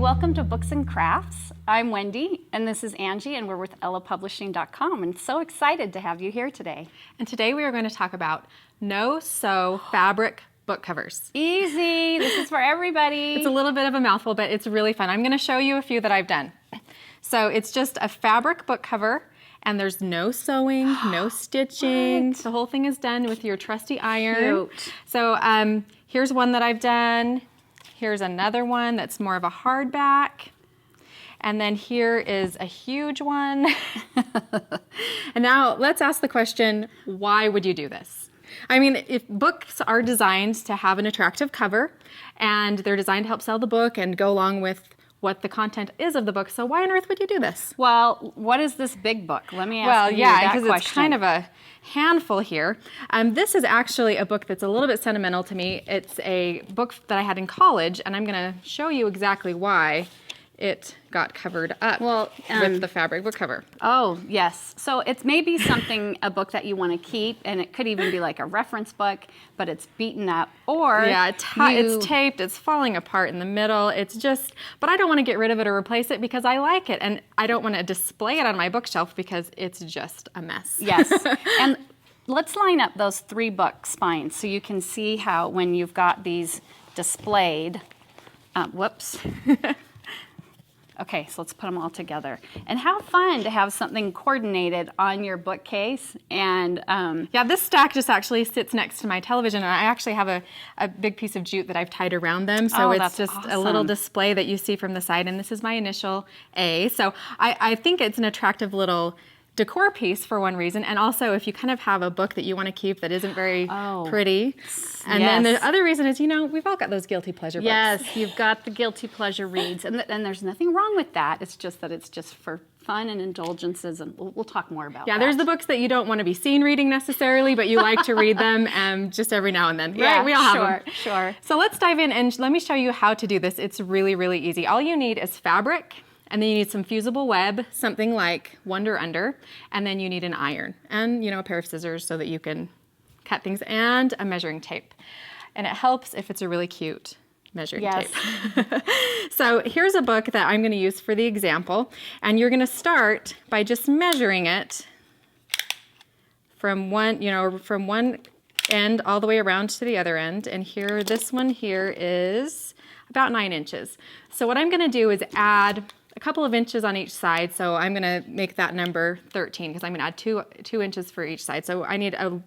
welcome to Books and Crafts. I'm Wendy, and this is Angie, and we're with ellapublishing.com, and so excited to have you here today. And today we are going to talk about no-sew fabric book covers. Easy, this is for everybody. It's a little bit of a mouthful, but it's really fun. I'm going to show you a few that I've done. So it's just a fabric book cover, and there's no sewing, no stitching. What? The whole thing is done with your trusty iron. Cute. So here's one that I've done. Here's another one that's more of a hardback. And then here is a huge one. And now let's ask the question, why would you do this? I mean, if books are designed to have an attractive cover, and they're designed to help sell the book and go along with what the content is of the book, so why on earth would you do this? Well, what is this big book? Let me ask you that question. Well, yeah, because it's kind of a handful here. This is actually a book that's a little bit sentimental to me. It's a book that I had in college, and I'm going to show you exactly why it got covered up with the fabric book cover. Oh, yes. So it's maybe something, a book that you want to keep, and it could even be like a reference book, but it's beaten up, or yeah, it's taped, it's falling apart in the middle. It's just, but I don't want to get rid of it or replace it because I like it, and I don't want to display it on my bookshelf because it's just a mess. Yes. And let's line up those 3 book spines so you can see how when you've got these displayed, whoops. Okay, so let's put them all together. And how fun to have something coordinated on your bookcase. And yeah, this stack just actually sits next to my television, and I actually have a big piece of jute that I've tied around them. So it's just awesome. A little display that you see from the side, and this is my initial A. So I think it's an attractive little decor piece for one reason, and also if you kind of have a book that you want to keep that isn't very pretty. And then the other reason is, you know, we've all got those guilty pleasure books. Yes, you've got the guilty pleasure reads, and there's nothing wrong with that. It's just that it's just for fun and indulgences, and we'll talk more about that. Yeah, there's the books that you don't want to be seen reading necessarily, but you like to read them just every now and then. Yeah, right? We all have them. Sure. So let's dive in, and let me show you how to do this. It's really, really easy. All you need is fabric, and then you need some fusible web, something like Wonder Under, and then you need an iron and, you know, a pair of scissors so that you can cut things, and a measuring tape. And it helps if it's a really cute measuring tape. So here's a book that I'm going to use for the example, and you're going to start by just measuring it from one end all the way around to the other end. And here, this one here is about 9 inches. So what I'm going to do is add a couple of inches on each side. So I'm going to make that number 13 because I'm going to add 2 inches for each side. So I need a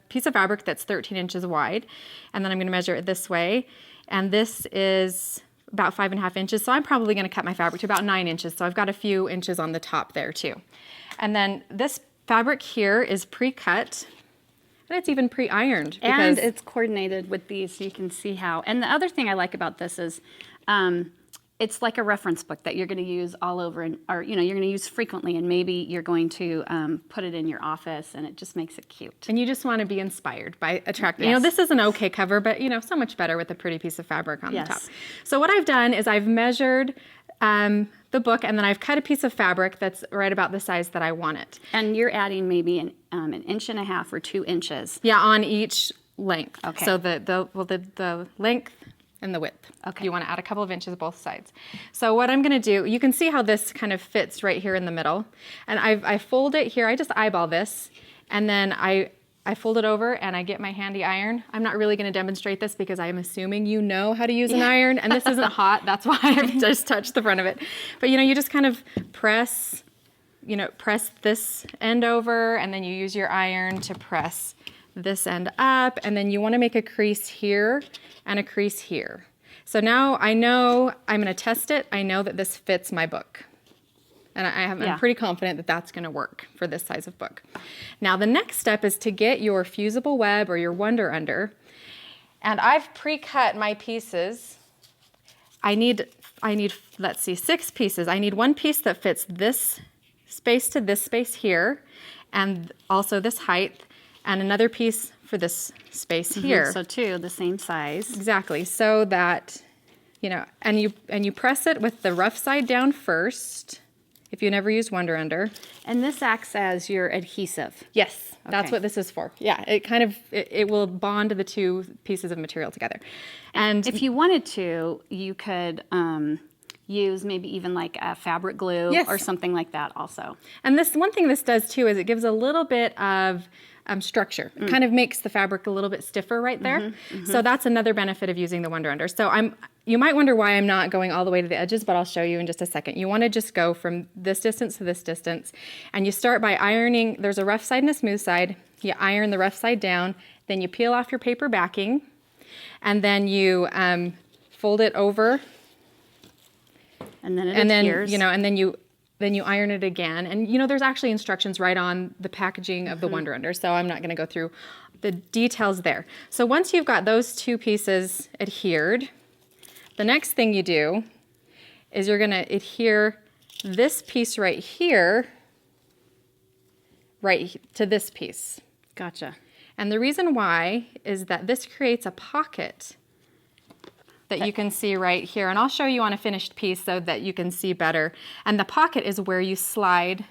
piece of fabric that's 13 inches wide, and then I'm going to measure it this way. And this is about 5.5 inches. So I'm probably going to cut my fabric to about 9 inches. So I've got a few inches on the top there too. And then this fabric here is pre-cut. And it's even pre-ironed. And it's coordinated with these so you can see how. And the other thing I like about this is it's like a reference book that you're going to use all over, or you're going to use frequently, and maybe you're going to put it in your office, and it just makes it cute. And you just want to be inspired by attractive. Yes. You know, this is an okay cover, but so much better with a pretty piece of fabric on the top. So what I've done is I've measured the book, and then I've cut a piece of fabric that's right about the size that I want it. And you're adding maybe an 1.5 inches or 2 inches. Yeah, on each length. Okay. So the length and the width. Okay. You want to add a couple of inches both sides. So what I'm going to do, you can see how this kind of fits right here in the middle. And I fold it here. I just eyeball this, and then I fold it over, and I get my handy iron. I'm not really going to demonstrate this because I'm assuming you know how to use an iron, and this isn't hot. That's why I've just touched the front of it. But you just kind of press this end over, and then you use your iron to press this end up, and then you want to make a crease here and a crease here. So now I know I'm going to test it. I know that this fits my book. And I'm pretty confident that that's going to work for this size of book. Now the next step is to get your fusible web or your Wonder Under. And I've pre-cut my pieces. I need, let's see, 6 pieces. I need 1 piece that fits this space to this space here, and also this height, and another piece for this space here. So 2, the same size. Exactly, so that, and you press it with the rough side down first, if you never use Wonder Under. And this acts as your adhesive. Yes, that's what this is for. Yeah, it will bond the 2 pieces of material together. And if you wanted to, you could use maybe even like a fabric glue Yes. or something like that also. And this one thing this does too is it gives a little bit of structure. It kind of makes the fabric a little bit stiffer right there. So that's another benefit of using the Wonder Under. So you might wonder why I'm not going all the way to the edges, but I'll show you in just a second. You want to just go from this distance to this distance, and you start by ironing. There's a rough side and a smooth side. You iron the rough side down, then you peel off your paper backing, and then you fold it over, And then it and adheres. then you iron it again. And there's actually instructions right on the packaging of the Wonder Under, so I'm not going to go through the details there. So once you've got those two pieces adhered, the next thing you do is you're going to adhere this piece right here right to this piece. Gotcha. And the reason why is that this creates a pocket that you can see right here. And I'll show you on a finished piece so that you can see better. And the pocket is where you slide.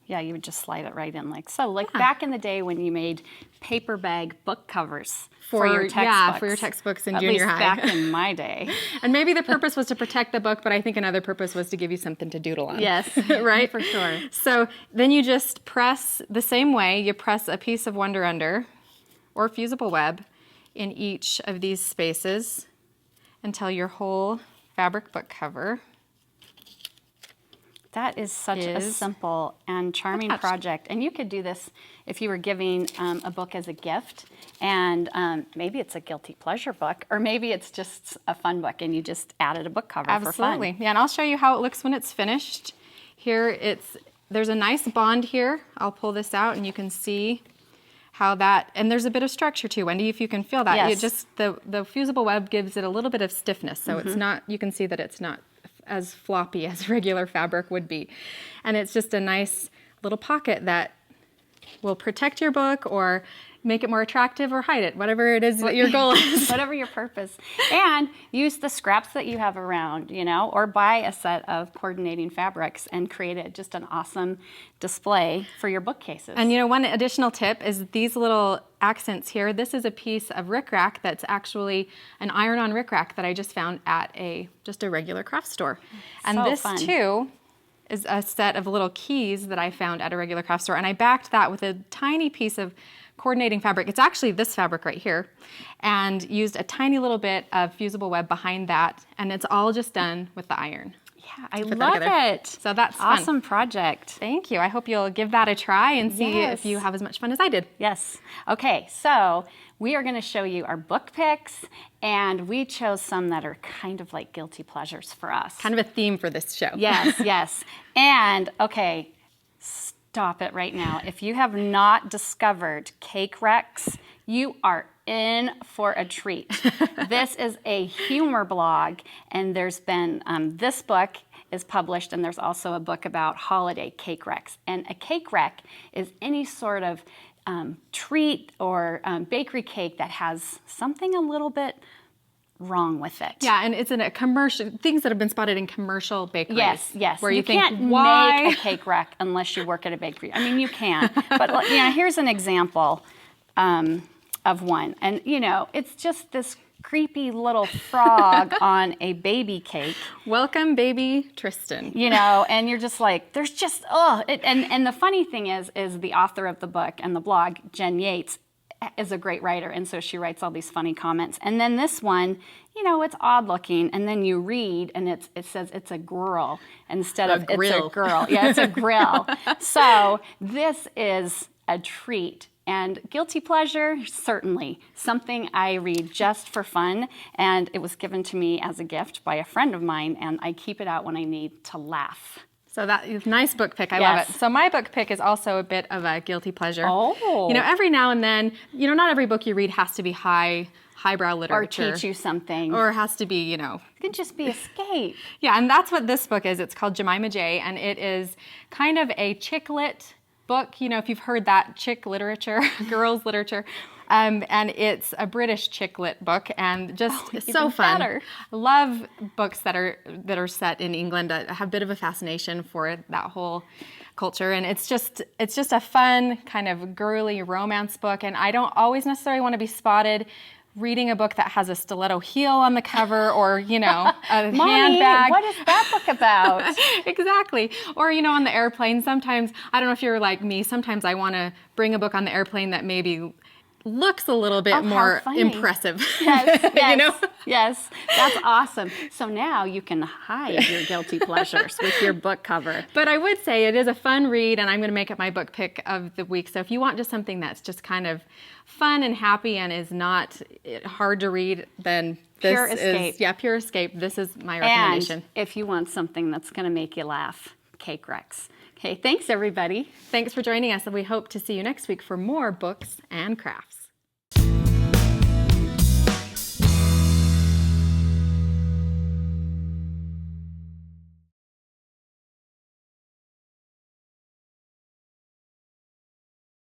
Yeah, you would just slide it right in like so. Like back in the day when you made paper bag book covers for your textbooks. Yeah, for your textbooks in junior high. At least back in my day. And maybe the purpose was to protect the book, but I think another purpose was to give you something to doodle on. Yes, right? for sure. So then you just press the same way. You press a piece of Wonder Under or fusible web in each of these spaces until your whole fabric book cover. That is such a simple and charming project. And you could do this if you were giving a book as a gift. And maybe it's a guilty pleasure book, or maybe it's just a fun book and you just added a book cover for fun. Absolutely. Yeah, and I'll show you how it looks when it's finished. Here there's a nice bond here. I'll pull this out and you can see how that, and there's a bit of structure too, Wendy, if you can feel that. Yes. The fusible web gives it a little bit of stiffness, so it's not, you can see that it's not as floppy as regular fabric would be. And it's just a nice little pocket that will protect your book or make it more attractive or hide it, whatever it is that your goal is. Whatever your purpose. And use the scraps that you have around, or buy a set of coordinating fabrics and create just an awesome display for your bookcases. And one additional tip is these little accents here. This is a piece of rickrack that's actually an iron-on rickrack that I just found at just a regular craft store. And So this fun. too is a set of little keys that I found at a regular craft store. And I backed that with a tiny piece of coordinating fabric. It's actually this fabric right here, and used a tiny little bit of fusible web behind that, and it's all just done with the iron. Yeah, I love it. So that's fun. Awesome project. Thank you. I hope you'll give that a try and see if you have as much fun as I did. Yes. Okay, so we are going to show you our book picks, and we chose some that are kind of like guilty pleasures for us. Kind of a theme for this show. Yes, yes. And okay, stop it right now. If you have not discovered Cake Rex, you are in for a treat. This is a humor blog, and there's been, this book is published, and there's also a book about holiday cake wrecks. And a cake wreck is any sort of treat or bakery cake that has something a little bit wrong with it. Yeah, and it's in a commercial, things that have been spotted in commercial bakeries. Yes, yes. Where you think, can't why? make a cake wreck unless you work at a bakery. I mean, you can, but here's an example of one. And it's just this creepy little frog on a baby cake. Welcome, baby Tristan. And you're just like, there's just, and the funny thing is the author of the book and the blog, Jen Yates, is a great writer, and so she writes all these funny comments. And then this one, it's odd looking, and then you read, and it says it's a grill instead of it's a girl. Yeah, it's a grill. So this is a treat. And guilty pleasure, certainly something I read just for fun, and it was given to me as a gift by a friend of mine, and I keep it out when I need to laugh. So that is a nice book pick. I love it. So my book pick is also a bit of a guilty pleasure. Oh. Every now and then, not every book you read has to be highbrow literature. Or teach you something. Or has to be, It could just be escape. Yeah, and that's what this book is. It's called Jemima J, and it is kind of a chick-lit book. If you've heard that, chick literature, girls literature. And it's a British chick lit book, and just so fun. Better. I love books that are set in England. I have a bit of a fascination for that whole culture, and it's just a fun kind of girly romance book. And I don't always necessarily want to be spotted reading a book that has a stiletto heel on the cover, or, a Mommy, handbag. what is that book about? Exactly. Or, on the airplane, sometimes, I don't know if you're like me, sometimes I want to bring a book on the airplane that maybe looks a little bit more funny. impressive. Yes, yes, that's awesome. So now you can hide your guilty pleasures with your book cover. But I would say it is a fun read, and I'm going to make it my book pick of the week. So if you want just something that's just kind of fun and happy and is not hard to read, then this Pure escape. is pure escape. This is my recommendation. And if you want something that's going to make you laugh, Cake Rex. Okay, thanks everybody. Thanks for joining us, and we hope to see you next week for more books and crafts.